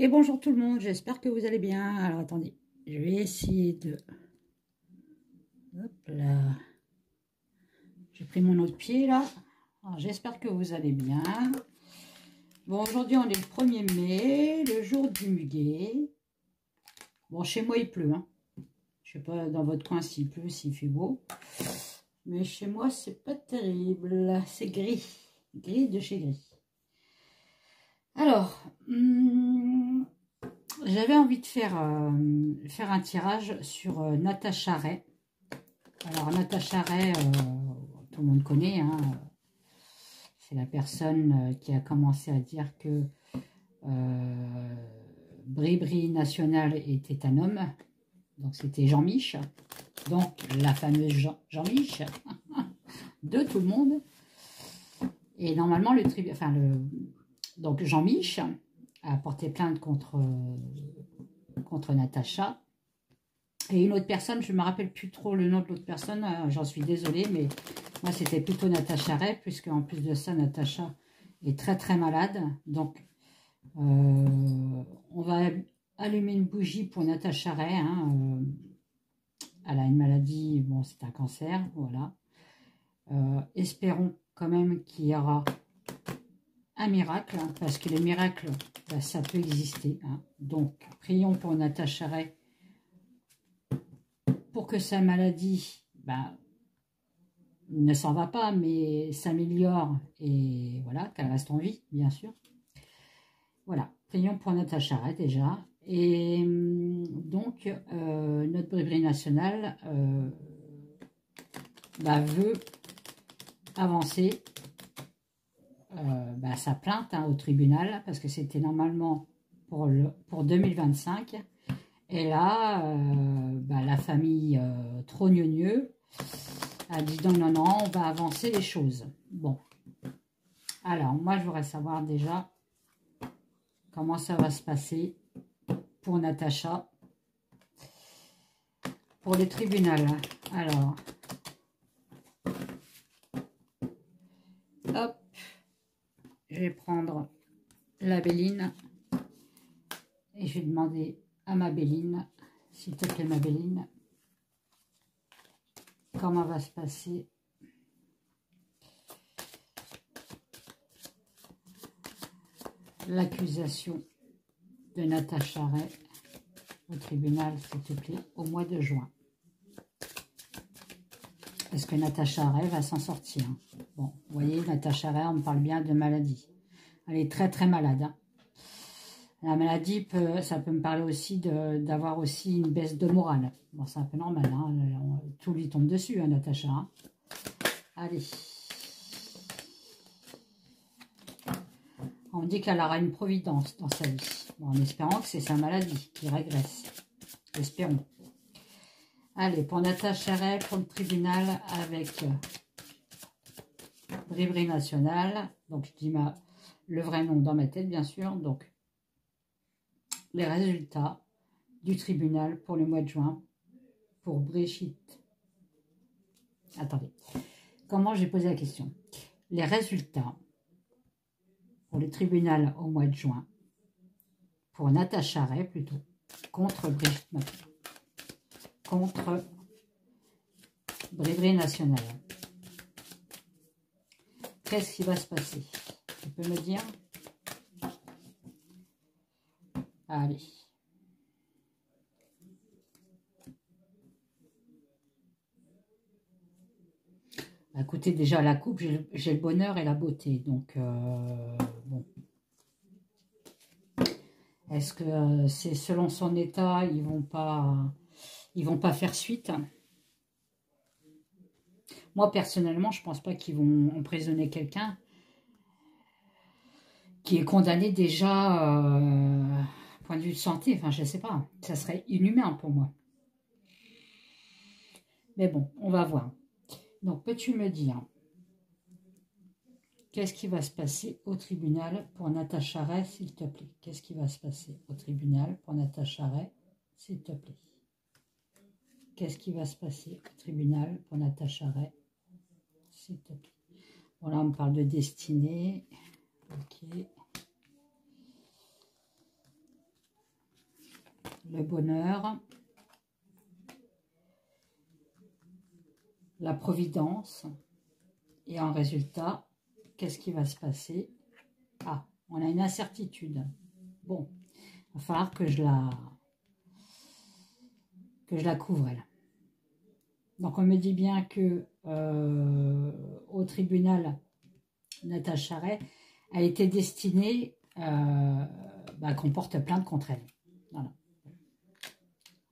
Et bonjour tout le monde, j'espère que vous allez bien. Alors attendez, je vais essayer de... Hop là. J'ai pris mon autre pied là. Alors j'espère que vous allez bien. Bon, aujourd'hui on est le 1er mai, le jour du muguet. Bon, chez moi il pleut, hein. Je sais pas dans votre coin s'il pleut, s'il fait beau. Mais chez moi c'est pas terrible, c'est gris. Gris de chez gris. Alors... j'avais envie de faire un tirage sur Natacha Ray. Alors Natacha Ray, tout le monde connaît, hein, c'est la personne qui a commencé à dire que Bribri National était un homme. Donc c'était Jean-Mich, donc la fameuse Jean-Mich de tout le monde. Et normalement donc Jean-Mich a porté plainte contre Natacha. Et une autre personne, je ne me rappelle plus trop le nom de l'autre personne, j'en suis désolée, mais moi c'était plutôt Natacha Ray, puisque en plus de ça, Natacha est très très malade. Donc on va allumer une bougie pour Natacha Ray. Hein, elle a une maladie, bon c'est un cancer, voilà. Espérons quand même qu'il y aura un miracle, hein, parce que les miracles, ben, ça peut exister. Hein. Donc, prions pour Natacha Ray, pour que sa maladie ben, ne s'en va pas, mais s'améliore et voilà, qu'elle reste en vie, bien sûr. Voilà, prions pour Natacha Ray déjà. Et donc, notre Bribri National ben, veut avancer sa plainte au tribunal, parce que c'était normalement pour 2025. Et là, la famille trop gneugneux a dit non, on va avancer les choses. Bon, alors moi je voudrais savoir déjà comment ça va se passer pour Natacha, pour le tribunal. Alors, hop, je vais prendre la Béline et je vais demander à ma Béline, s'il te plaît ma Béline, comment va se passer l'accusation de Natacha Ray au tribunal, s'il te plaît, au mois de juin. Est-ce que Natacha Ray va s'en sortir? Bon, vous voyez, Natacha Ray, on me parle bien de maladie. Elle est très très malade. Hein. La maladie, ça peut me parler aussi d'avoir aussi une baisse de morale. Bon, c'est un peu normal, hein. Tout lui tombe dessus, hein, Natacha. Hein. Allez. On dit qu'elle aura une providence dans sa vie. Bon, en espérant que c'est sa maladie qui régresse. Espérons. Allez, pour Natacha Ray, pour le tribunal avec Bribri National. Donc, je dis le vrai nom dans ma tête, bien sûr. Donc, les résultats du tribunal pour le mois de juin pour Brigitte. Attendez, comment j'ai posé la question? Les résultats pour le tribunal au mois de juin pour Natacha Ray plutôt contre Brigitte Macron, contre Bribri National. Qu'est-ce qui va se passer? Tu peux me dire? Allez. Écoutez, déjà la coupe, j'ai le bonheur et la beauté. Donc, bon. Est-ce que c'est selon son état, ils vont pas faire suite? Moi, personnellement, je pense pas qu'ils vont emprisonner quelqu'un qui est condamné déjà, point de vue de santé. Enfin, je sais pas. Ça serait inhumain pour moi. Mais bon, on va voir. Donc, peux-tu me dire qu'est-ce qui va se passer au tribunal pour Natacha Ray, s'il te plaît? Qu'est-ce qui va se passer au tribunal pour Natacha Ray, s'il te plaît? Qu'est-ce qui va se passer au tribunal pour Natacha Ray, s'il te plaît? Bon, là, on me parle de destinée. Ok. le bonheur, la providence. Et en résultat, qu'est-ce qui va se passer? Ah, on a une incertitude. Bon, il va falloir que je la couvre, elle. Donc, on me dit bien que au tribunal, Natacha Ray a été destinée qu'on porte plainte contre elle. Voilà.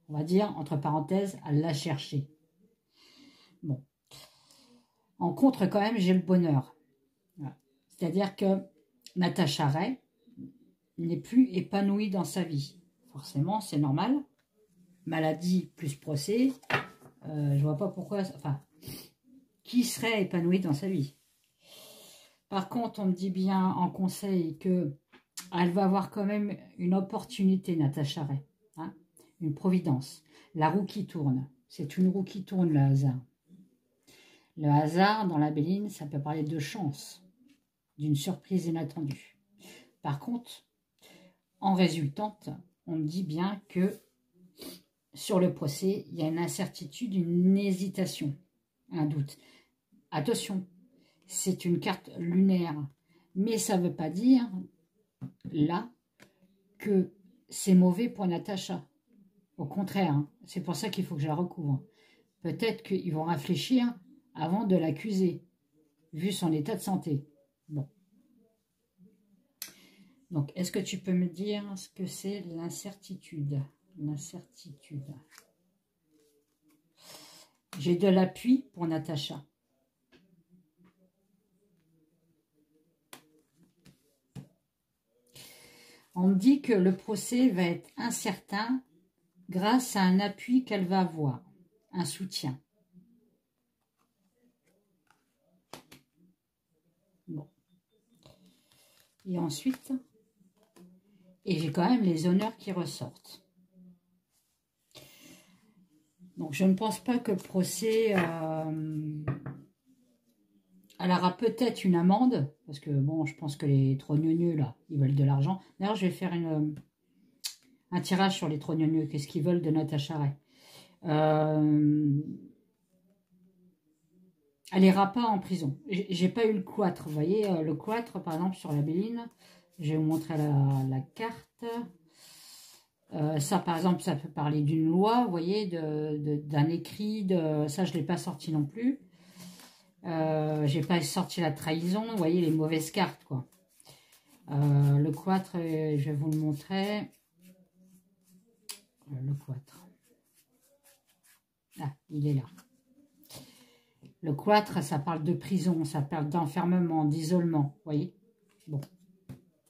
On va dire, entre parenthèses, à la chercher. Bon. En contre, quand même, j'ai le bonheur. Voilà. C'est-à-dire que Natacha Ray n'est plus épanouie dans sa vie. Forcément, c'est normal. Maladie plus procès. Je vois pas pourquoi... Enfin, qui serait épanoui dans sa vie? Par contre, on me dit bien en conseil que elle va avoir quand même une opportunité, Natacha Ray. Hein, une providence. La roue qui tourne. C'est une roue qui tourne, le hasard. Le hasard, dans la Béline, ça peut parler de chance, d'une surprise inattendue. Par contre, en résultante, on me dit bien que sur le procès, il y a une incertitude, une hésitation, un doute. Attention, c'est une carte lunaire, mais ça ne veut pas dire, là, que c'est mauvais pour Natacha. Au contraire, hein, c'est pour ça qu'il faut que je la recouvre. Peut-être qu'ils vont réfléchir avant de l'accuser, vu son état de santé. Bon. Donc, est-ce que tu peux me dire ce que c'est l'incertitude? L'incertitude. J'ai de l'appui pour Natacha. On me dit que le procès va être incertain grâce à un appui qu'elle va avoir, un soutien. Bon. Et ensuite, et j'ai quand même les honneurs qui ressortent. Donc, je ne pense pas que le procès... elle aura peut-être une amende, parce que, bon, je pense que les trogneux, là, ils veulent de l'argent. D'ailleurs, je vais faire un tirage sur les trogneux, qu'est-ce qu'ils veulent de Natacha Ray. Elle n'ira pas en prison. J'ai pas eu le cloître, vous voyez, le cloître, par exemple, sur la Béline, je vais vous montrer la carte. Ça, par exemple, ça peut parler d'une loi, vous voyez, d'un écrit, ça, je ne l'ai pas sorti non plus. J'ai pas sorti la trahison, vous voyez, les mauvaises cartes, quoi. Le cloître, je vais vous le montrer. Le cloître. Ah, il est là. Le cloître, ça parle de prison, ça parle d'enfermement, d'isolement, vous voyez. Bon,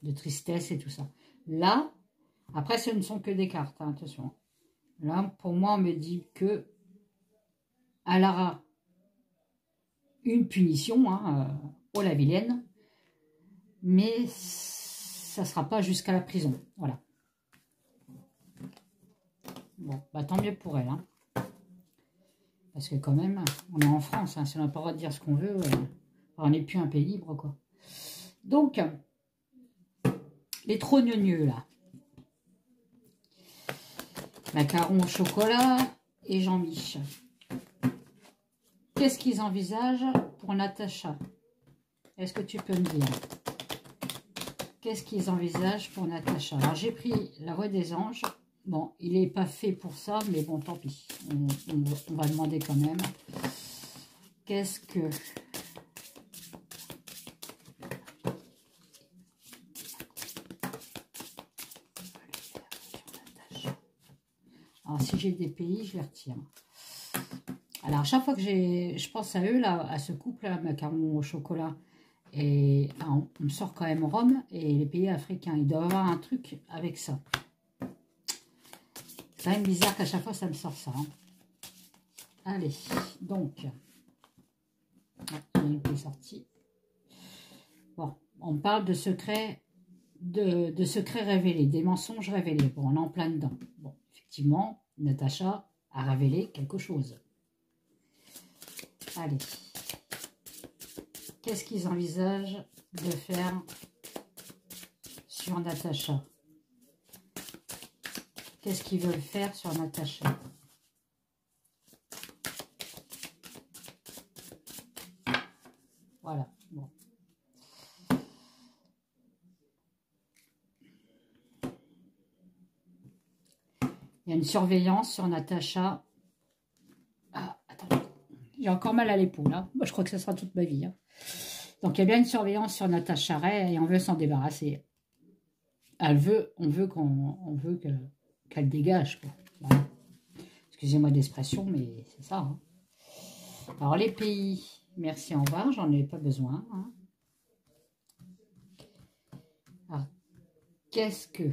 de tristesse et tout ça. Là, après, ce ne sont que des cartes, hein, attention. Là, pour moi, on me dit que elle aura une punition, hein, au la vilaine, mais ça ne sera pas jusqu'à la prison. Voilà. Bon, bah tant mieux pour elle. Hein. Parce que quand même, on est en France, hein, si on n'a pas le droit de dire ce qu'on veut, on n'est plus un pays libre, quoi. Donc, les trogneux, là. Macarons au chocolat et Jean-Mich. Qu'est-ce qu'ils envisagent pour Natacha? Est-ce que tu peux me dire? Qu'est-ce qu'ils envisagent pour Natacha? Alors, j'ai pris la voix des anges. Bon, il n'est pas fait pour ça, mais bon, tant pis. On va demander quand même. Qu'est-ce que... Alors, si j'ai des pays, je les retire. Alors, à chaque fois que je pense à eux, là, à ce couple-là, macarons au chocolat, et enfin, on me sort quand même Rome et les pays africains. Ils doivent avoir un truc avec ça. C'est quand même bizarre qu'à chaque fois, ça me sort ça. Hein. Allez, donc, il est sorti. Bon, on parle de secrets, de secrets révélés, des mensonges révélés. Bon, on est en plein dedans. Bon, effectivement, Natacha a révélé quelque chose. Allez. Qu'est-ce qu'ils envisagent de faire sur Natacha? Qu'est-ce qu'ils veulent faire sur Natacha? Voilà. Bon. Il y a une surveillance sur Natacha. Ah, attends. J'ai encore mal à l'épaule. Hein. Moi, je crois que ça sera toute ma vie. Hein. Donc, il y a bien une surveillance sur Natacha Ray et on veut s'en débarrasser. On veut qu'elle dégage. Quoi. Voilà. Excusez-moi d'expression, mais c'est ça. Hein. Alors, les pays, merci, au revoir, j'en ai pas besoin. Hein. Alors, qu'est-ce qu'ils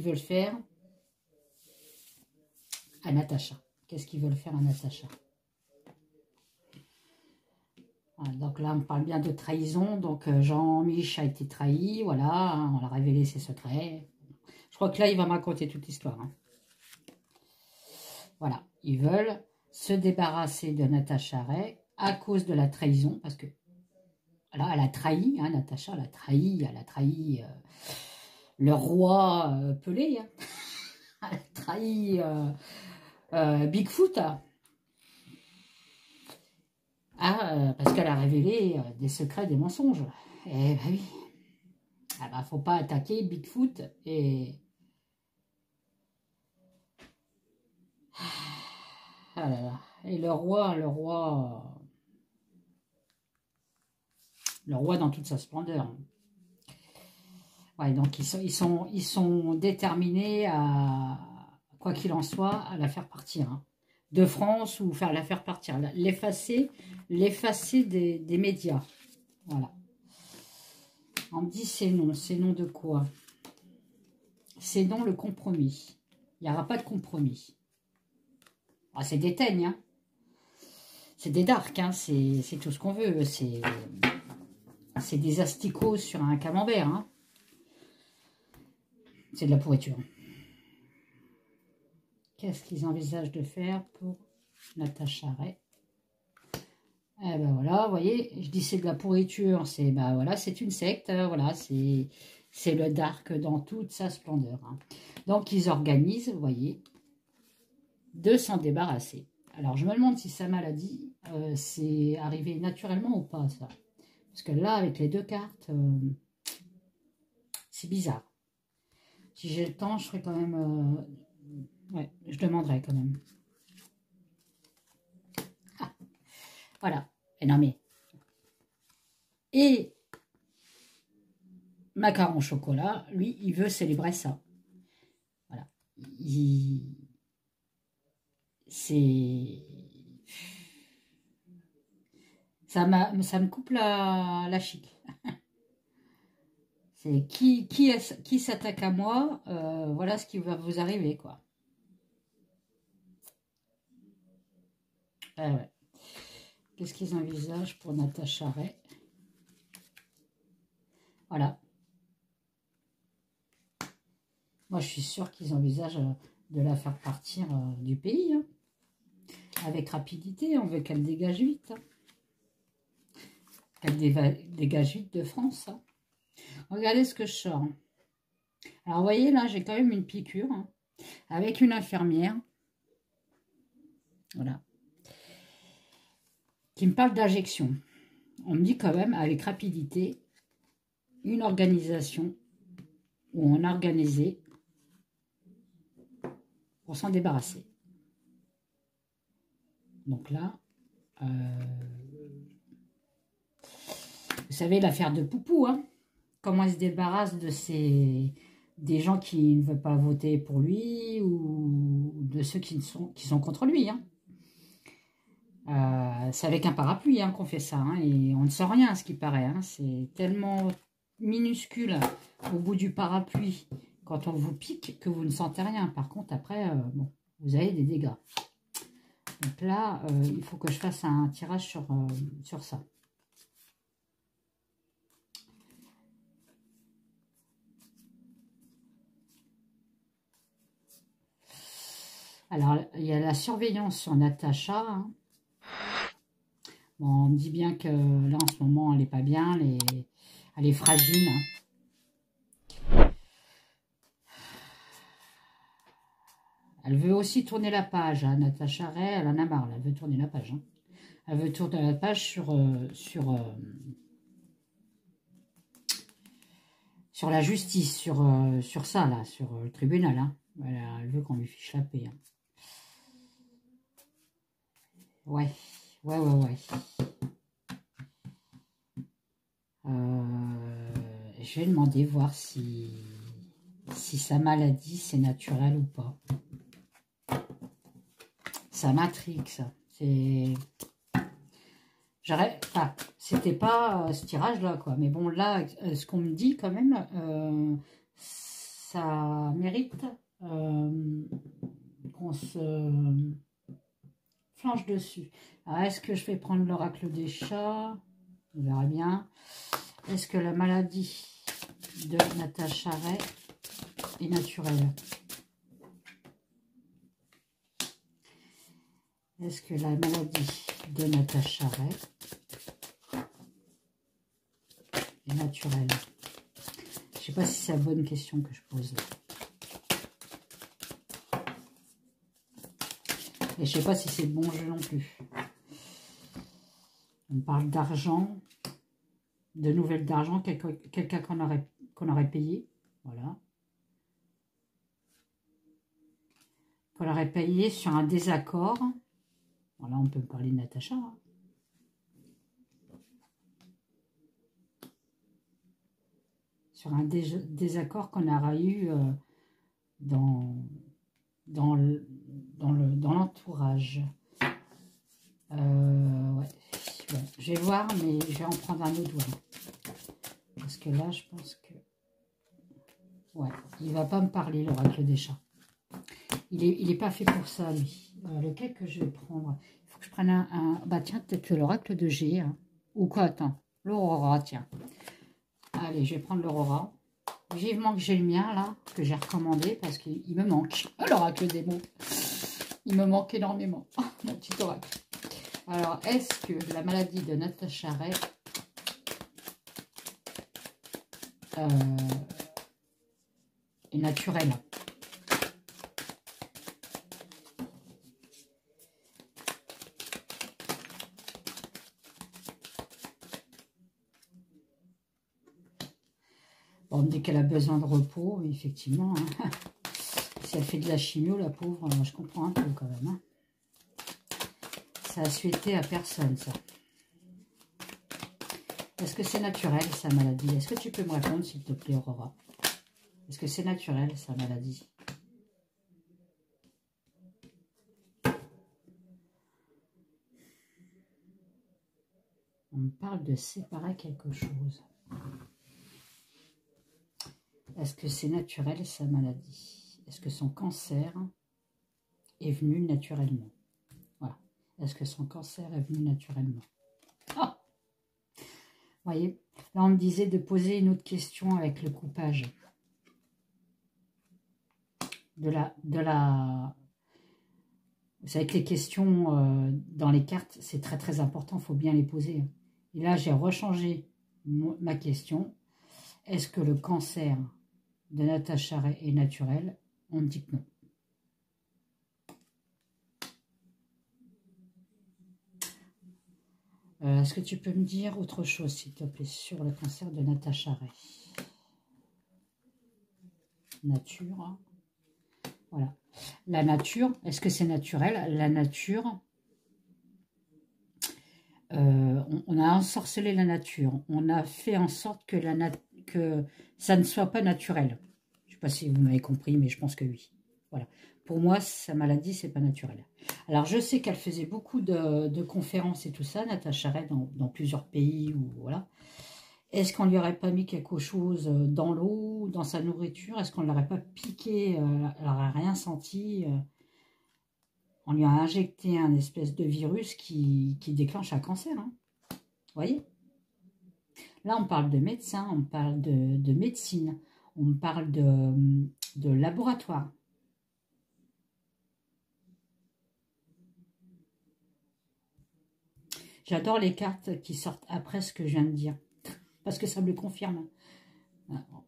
veulent faire à Natacha? Qu'est-ce qu'ils veulent faire à Natacha? Voilà, donc là, on parle bien de trahison. Donc, Jean-Mich a été trahi. Voilà, hein, on a révélé ses secrets. Je crois que là, il va me raconter toute l'histoire. Hein. Voilà, ils veulent se débarrasser de Natacha Ray à cause de la trahison. Parce que, là, elle a trahi, hein, Natacha, elle a trahi le roi Pelé. Hein. Elle a trahi Bigfoot. Ah, parce qu'elle a révélé des secrets, des mensonges. Et bah oui. Ah bah, faut pas attaquer Bigfoot et... Ah là là. Et le roi dans toute sa splendeur. Ouais, donc ils sont déterminés à, quoi qu'il en soit, à la faire partir. Hein. De France ou la faire partir. L'effacer des médias. Voilà. On me dit c'est non. C'est non de quoi? C'est non le compromis. Il n'y aura pas de compromis. Ah, c'est des teignes, hein. C'est des darks, hein. C'est tout ce qu'on veut. C'est des asticots sur un camembert. Hein. C'est de la pourriture. Qu'est-ce qu'ils envisagent de faire pour Natacha Ray? Eh ben voilà, vous voyez, je dis c'est de la pourriture, c'est ben voilà, c'est une secte, voilà, c'est le dark dans toute sa splendeur. Hein. Donc ils organisent, vous voyez, de s'en débarrasser. Alors je me demande si sa maladie, c'est arrivé naturellement ou pas ça. Parce que là, avec les deux cartes, c'est bizarre. Si j'ai le temps, je ferai quand même... ouais, je demanderai quand même. Ah, voilà. Et non mais... Et Macaron au chocolat, lui, il veut célébrer ça. Voilà. C'est... Ça me coupe la chic. C'est qui s'attaque à moi, voilà ce qui va vous arriver, quoi. Ah ouais. Qu'est-ce qu'ils envisagent pour Natacha Ray? Voilà. Moi, je suis sûre qu'ils envisagent de la faire partir du pays. Hein. Avec rapidité, on veut qu'elle dégage vite. Hein. Qu'elle dégage vite de France. Hein. Regardez ce que je sors. Alors, vous voyez, là, j'ai quand même une piqûre. Hein, avec une infirmière. Voilà. Qui me parle d'injection. On me dit quand même, avec rapidité, une organisation où on a organisé pour s'en débarrasser. Donc là, vous savez l'affaire de Poupou, hein, comment il se débarrasse des gens qui ne veulent pas voter pour lui ou de ceux qui sont contre lui. Hein. C'est avec un parapluie hein, qu'on fait ça, hein, et on ne sent rien à ce qui paraît. Hein, c'est tellement minuscule au bout du parapluie quand on vous pique que vous ne sentez rien. Par contre, après, bon, vous avez des dégâts. Donc là, il faut que je fasse un tirage sur ça. Alors, il y a la surveillance sur Natacha. Hein. Bon, on me dit bien que là, en ce moment, elle n'est pas bien. Elle est fragile. Hein. Elle veut aussi tourner la page, hein. Natacha Ray, elle en a marre, là. Elle veut tourner la page. Hein. Elle veut tourner la page sur la justice, sur ça, là, sur le tribunal. Hein. Voilà, elle veut qu'on lui fiche la paix. Hein. Ouais, ouais. Je vais demander, voir si sa maladie, c'est naturel ou pas. Ça m'intrigue, ça. C'est... Enfin, c'était pas ce tirage-là, quoi. Mais bon, là, ce qu'on me dit, quand même, ça mérite qu'on se flanche dessus. Alors, est-ce que je vais prendre l'oracle des chats? On verra bien. Est-ce que la maladie de Natacha Ray est naturelle? Est-ce que la maladie de Natacha Ray est naturelle? Je ne sais pas si c'est la bonne question que je pose. Et je ne sais pas si c'est le bon jeu non plus. On parle d'argent, de nouvelles d'argent, quelqu'un qu'on aurait payé. Voilà. Qu'on aurait payé sur un désaccord. Voilà, on peut parler de Natacha. Hein. Sur un désaccord qu'on aura eu dans l'entourage. Ouais. Bon, je vais voir, mais je vais en prendre un autre. Voilà. Parce que là, je pense que... Ouais, il va pas me parler, l'oracle des chats. Il est pas fait pour ça, lui. Lequel que je vais prendre? Il faut que je prenne un... Bah tiens, peut-être l'oracle de G. Hein. Ou quoi, attends. L'Aurora, tiens. Allez, je vais prendre l'Aurora. Vivement que j'ai le mien, là, que j'ai recommandé, parce qu'il me manque. L'oracle des mots. Il me manque énormément. Mon petit oracle. Alors, est-ce que la maladie de Natacha Ray est naturelle? Bon, on me dit qu'elle a besoin de repos, effectivement. Hein. Si elle fait de la chimio, la pauvre, je comprends un peu quand même. Hein. Ça a suété à personne, ça. Est-ce que c'est naturel, sa maladie? Est-ce que tu peux me répondre, s'il te plaît, Aurora? Est-ce que c'est naturel, sa maladie? On me parle de séparer quelque chose. Est-ce que c'est naturel, sa maladie? Est-ce que son cancer est venu naturellement? Voilà. Est-ce que son cancer est venu naturellement? Ah! Vous voyez, là, on me disait de poser une autre question avec le coupage. Vous savez que les questions dans les cartes, c'est très très important, il faut bien les poser. Et là, j'ai rechangé ma question. Est-ce que le cancer de Natacha Ray est naturel? On me dit que non. Est-ce que tu peux me dire autre chose, s'il te plaît, sur le cancer de Natacha Ray? Nature. Voilà. La nature, est-ce que c'est naturel? La nature, on a ensorcelé la nature. On a fait en sorte que ça ne soit pas naturel. Je ne sais pas si vous m'avez compris, mais je pense que oui. Voilà. Pour moi, sa maladie, c'est pas naturel. Alors, je sais qu'elle faisait beaucoup de conférences et tout ça, Natacha Ray, dans plusieurs pays. Voilà. Est-ce qu'on lui aurait pas mis quelque chose dans l'eau, dans sa nourriture? Est-ce qu'on ne l'aurait pas piqué? Elle n'aurait rien senti. On lui a injecté un espèce de virus qui déclenche un cancer. Hein. Vous voyez? Là, on parle de médecin, on parle de médecine, on parle de laboratoire. J'adore les cartes qui sortent après ce que je viens de dire, parce que ça me le confirme.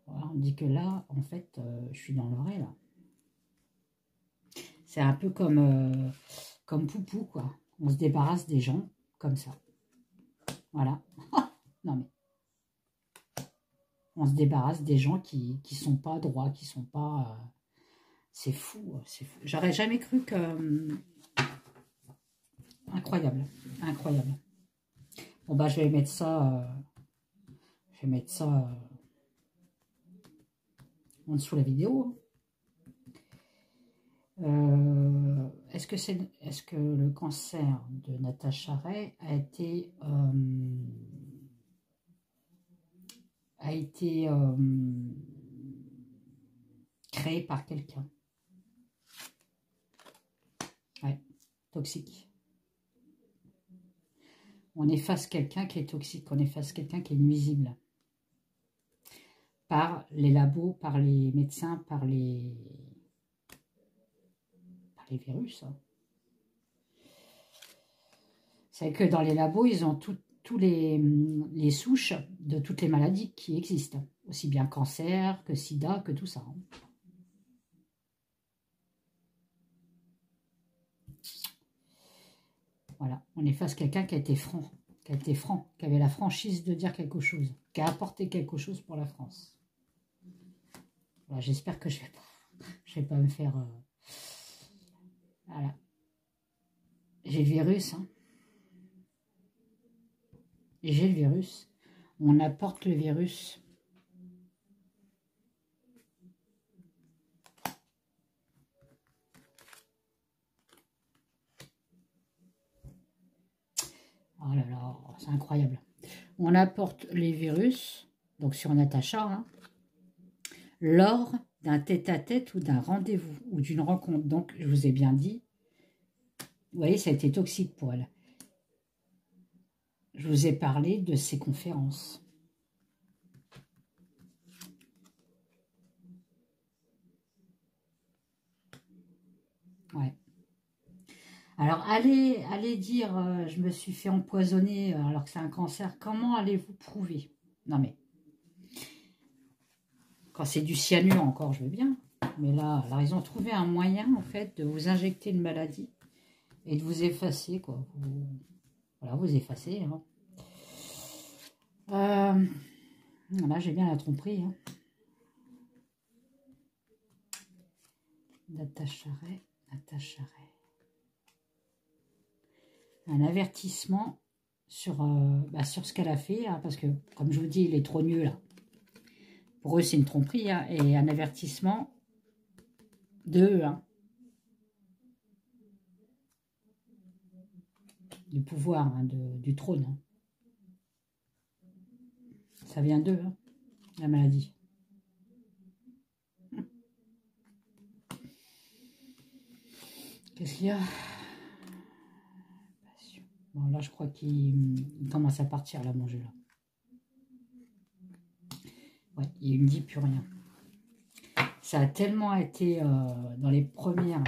On dit que là, en fait, je suis dans le vrai, là. C'est un peu comme Poupou, quoi. On se débarrasse des gens comme ça. Voilà. Non, mais on se débarrasse des gens qui sont pas droits, qui sont pas... c'est fou, c'est fou. J'aurais jamais cru que... incroyable, incroyable. Bon, bah, je vais mettre ça... je vais mettre ça en dessous de la vidéo. Est-ce que le cancer de Natacha Ray a été créé par quelqu'un? Ouais, toxique. On efface quelqu'un qui est toxique, on efface quelqu'un qui est nuisible. Par les labos, par les médecins, par les virus. C'est que dans les labos, ils ont tous les souches de toutes les maladies qui existent. Aussi bien cancer, que sida, que tout ça. Voilà, on est face à quelqu'un qui a été franc, qui avait la franchise de dire quelque chose, qui a apporté quelque chose pour la France. Voilà, j'espère que je vais pas me faire... Voilà. J'ai le virus, hein. J'ai le virus. On apporte le virus. Oh là là, c'est incroyable. On apporte les virus, donc sur Natacha, hein, lors d'un tête-à-tête ou d'un rendez-vous ou d'une rencontre. Donc, je vous ai bien dit, vous voyez, ça a été toxique pour elle. Je vous ai parlé de ces conférences. Ouais. Alors, allez dire, je me suis fait empoisonner alors que c'est un cancer. Comment allez-vous prouver? Non, mais, quand c'est du cyanure encore, je veux bien. Mais là, alors ils ont trouvé un moyen, en fait, de vous injecter une maladie et de vous effacer, quoi. Voilà, vous effacez. Hein. Là, j'ai bien la tromperie. Hein. Natacha Ray. Un avertissement sur ce qu'elle a fait, hein, parce que, comme je vous dis, il est trop nul, là. Pour eux, c'est une tromperie, hein, et un avertissement de eux, hein. Du pouvoir, hein, du trône. Hein. Ça vient d'eux, hein, la maladie. Qu'est-ce qu'il y a? Bon, là, je crois qu'il commence à partir, là, mon jeu, là. Ouais, il ne dit plus rien. Ça a tellement été dans les premières...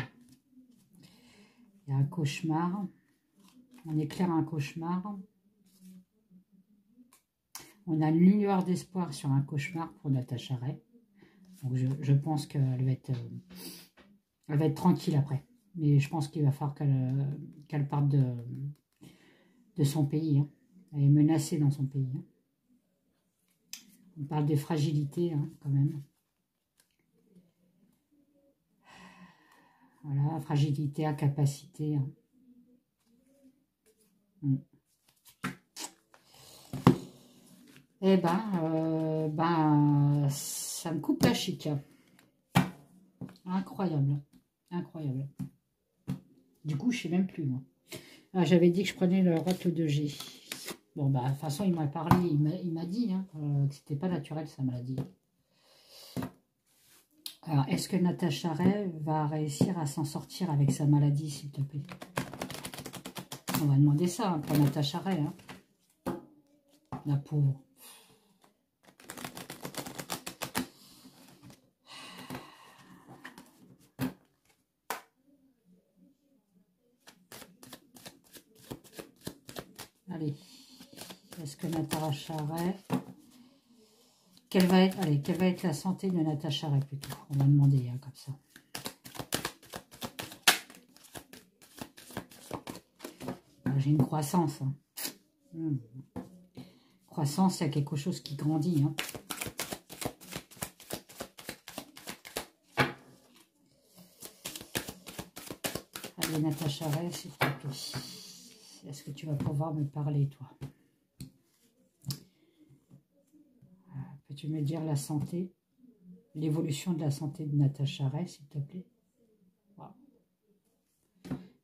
Il y a un cauchemar. On éclaire un cauchemar. On a une lueur d'espoir sur un cauchemar pour Natacha Ray. Donc je pense qu'elle va être tranquille après. Mais je pense qu'il va falloir qu'elle parte de son pays. Hein. Elle est menacée dans son pays. Hein. On parle de fragilité, hein, quand même. Voilà, fragilité, incapacité. Hein. Eh ben, ça me coupe la chic. Incroyable, incroyable. Du coup, je ne sais même plus, moi. Ah, j'avais dit que je prenais le Rotle 2G. Bon, bah, de toute façon, il m'a parlé, il m'a dit hein, que c'était pas naturel, sa maladie. Alors, est-ce que Natacha Ray va réussir à s'en sortir avec sa maladie, s'il te plaît? On va demander ça hein, pour Natacha Ray. Hein. La pauvre. Allez. Est-ce que Natacha Ray... Quelle va être la santé de Natacha Ray plutôt? On va demander hein, comme ça. j'ai une croissance. Hein. Croissance, il y a quelque chose qui grandit. Hein. Allez, Natacha Ray, s'il te plaît. Est-ce que tu vas pouvoir me parler, toi? Peux-tu me dire la santé, l'évolution de la santé de Natacha Ray, s'il te plaît? Wow.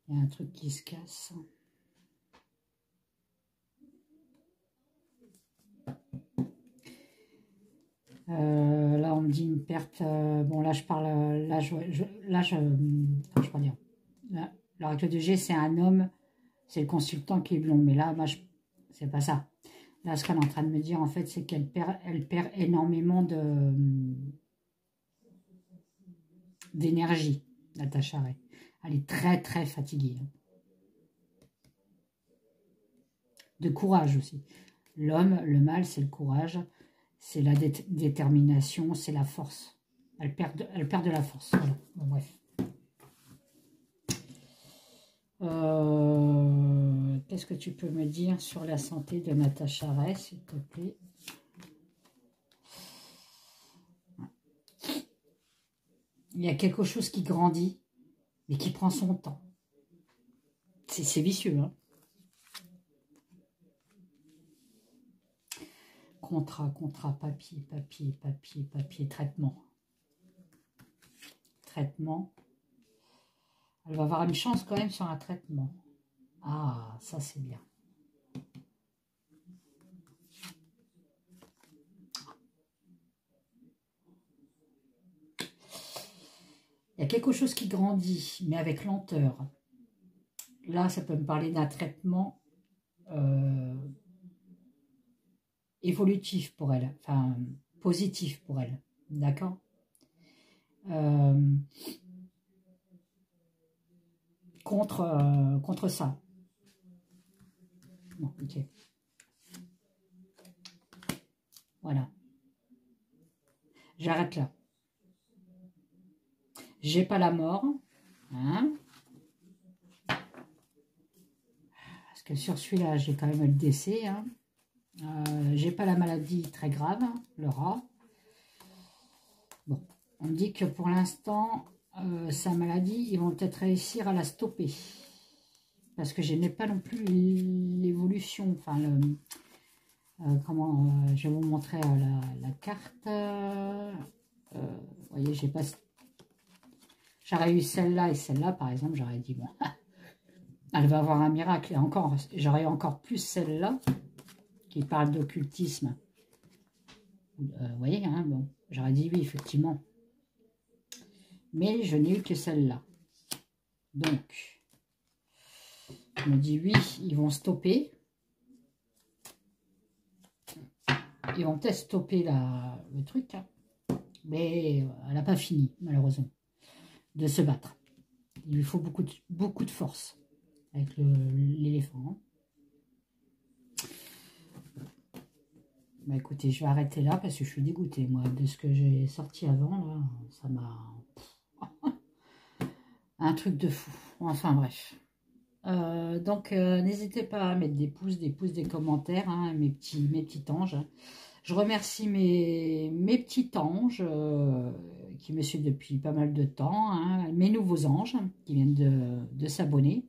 Il y a un truc qui se casse. Là, on me dit une perte. Bon, là, je parle. Là, je peux dire. L'oracle de G, c'est un homme. C'est le consultant qui est blond. Mais là, moi, c'est pas ça. Là, ce qu'elle est en train de me dire, en fait, c'est qu'elle perd énormément d'énergie, Natacha Ray. Elle est très, très fatiguée. De courage aussi. L'homme, le mal, c'est le courage. C'est la détermination, c'est la force. Elle perd de la force. Voilà. Bon, bref. Qu'est-ce que tu peux me dire sur la santé de Natacha Ray, s'il te plaît? Il y a quelque chose qui grandit, mais qui prend son temps. C'est vicieux, hein? Contrat, papier, traitement. Traitement. Elle va avoir une chance quand même sur un traitement. Ah, ça c'est bien. Il y a quelque chose qui grandit, mais avec lenteur. Là, ça peut me parler d'un traitement évolutif pour elle, enfin positif pour elle, d'accord? Contre ça. Bon, ok. Voilà. J'arrête là. J'ai pas la mort. Hein? Parce que sur celui-là, j'ai quand même le décès. Hein. J'ai pas la maladie très grave, le rat. Bon, on me dit que pour l'instant, sa maladie, ils vont peut-être réussir à la stopper. Parce que je n'ai pas non plus l'évolution. Enfin, comment je vais vous montrer la carte. Vous voyez, j'ai pas. J'aurais eu celle-là et celle-là, par exemple, j'aurais dit bon, elle va avoir un miracle. Et encore, j'aurais eu encore plus celle-là qui parle d'occultisme. Vous voyez, hein, bon, j'aurais dit oui, effectivement. Mais je n'ai eu que celle-là. Donc, je me dis oui, ils vont stopper. Ils vont peut-être stopper le truc, hein. Mais elle n'a pas fini, malheureusement, de se battre. Il lui faut beaucoup de force avec l'éléphant. Bah écoutez, je vais arrêter là parce que je suis dégoûtée, moi, de ce que j'ai sorti avant. Là, ça m'a... un truc de fou. Enfin, bref. Donc, n'hésitez pas à mettre des pouces, des commentaires, hein, mes petits anges. Je remercie mes petits anges qui me suivent depuis pas mal de temps, hein, mes nouveaux anges qui viennent de s'abonner.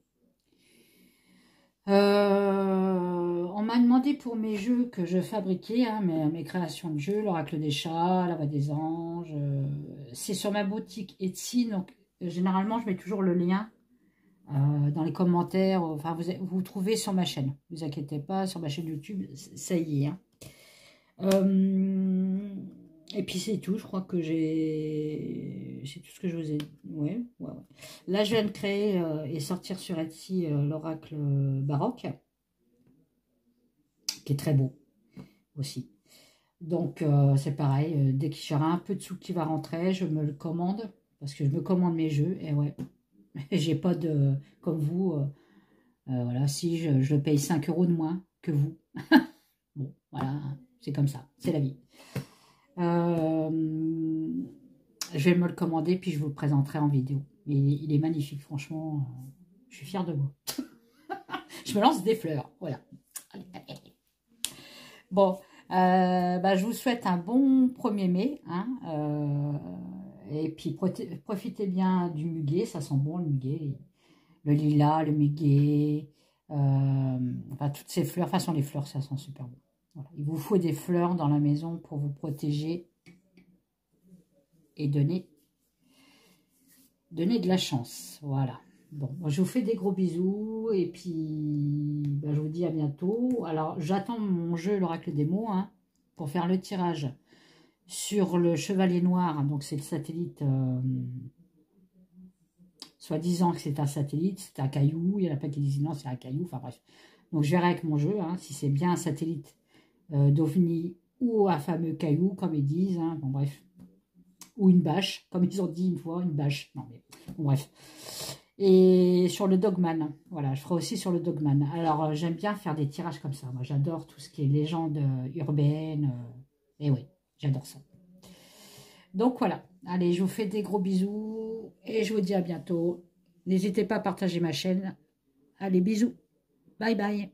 On m'a demandé pour mes jeux que je fabriquais, hein, mes créations de jeux, l'oracle des chats, la voix des anges. C'est sur ma boutique Etsy, donc généralement je mets toujours le lien dans les commentaires. Enfin, vous trouvez sur ma chaîne. Ne vous inquiétez pas, sur ma chaîne YouTube, ça y est. Hein. Et puis c'est tout, je crois que c'est tout ce que je vous ai dit. Ouais. Là, je viens de créer et sortir sur Etsy l'oracle baroque, qui est très beau aussi. Donc, c'est pareil, dès qu'il y aura un peu de sous qui va rentrer, je me le commande, parce que je me commande mes jeux, et ouais, j'ai pas de... Comme vous, voilà, si je paye 5 € de moins que vous. Bon, voilà, c'est comme ça, c'est la vie. Je vais me le commander, puis je vous le présenterai en vidéo. Il est magnifique, franchement. Je suis fière de moi. Je me lance des fleurs, voilà. Bon, je vous souhaite un bon 1er mai, hein, et puis profitez bien du muguet, ça sent bon le muguet, le lilas, le muguet, enfin toutes ces fleurs, de toute façon les fleurs ça sent super bon. Voilà. Il vous faut des fleurs dans la maison pour vous protéger et donner de la chance, voilà. Bon, je vous fais des gros bisous et puis je vous dis à bientôt. Alors, j'attends mon jeu, l'oracle des mots, hein, pour faire le tirage sur le chevalier noir. Donc, c'est le satellite, soi-disant que c'est un satellite, c'est un caillou. Il y en a pas qui disent non, c'est un caillou. Enfin, bref. Donc, je verrai avec mon jeu, hein, si c'est bien un satellite d'OVNI ou un fameux caillou, comme ils disent. Hein, bon, bref. Ou une bâche, comme ils ont dit une fois, une bâche. Non, mais bon, bref. Et sur le Dogman, voilà, je ferai aussi sur le Dogman. Alors, j'aime bien faire des tirages comme ça. Moi, j'adore tout ce qui est légende urbaine. Et oui, j'adore ça. Donc, voilà. Allez, je vous fais des gros bisous. Et je vous dis à bientôt. N'hésitez pas à partager ma chaîne. Allez, bisous. Bye, bye.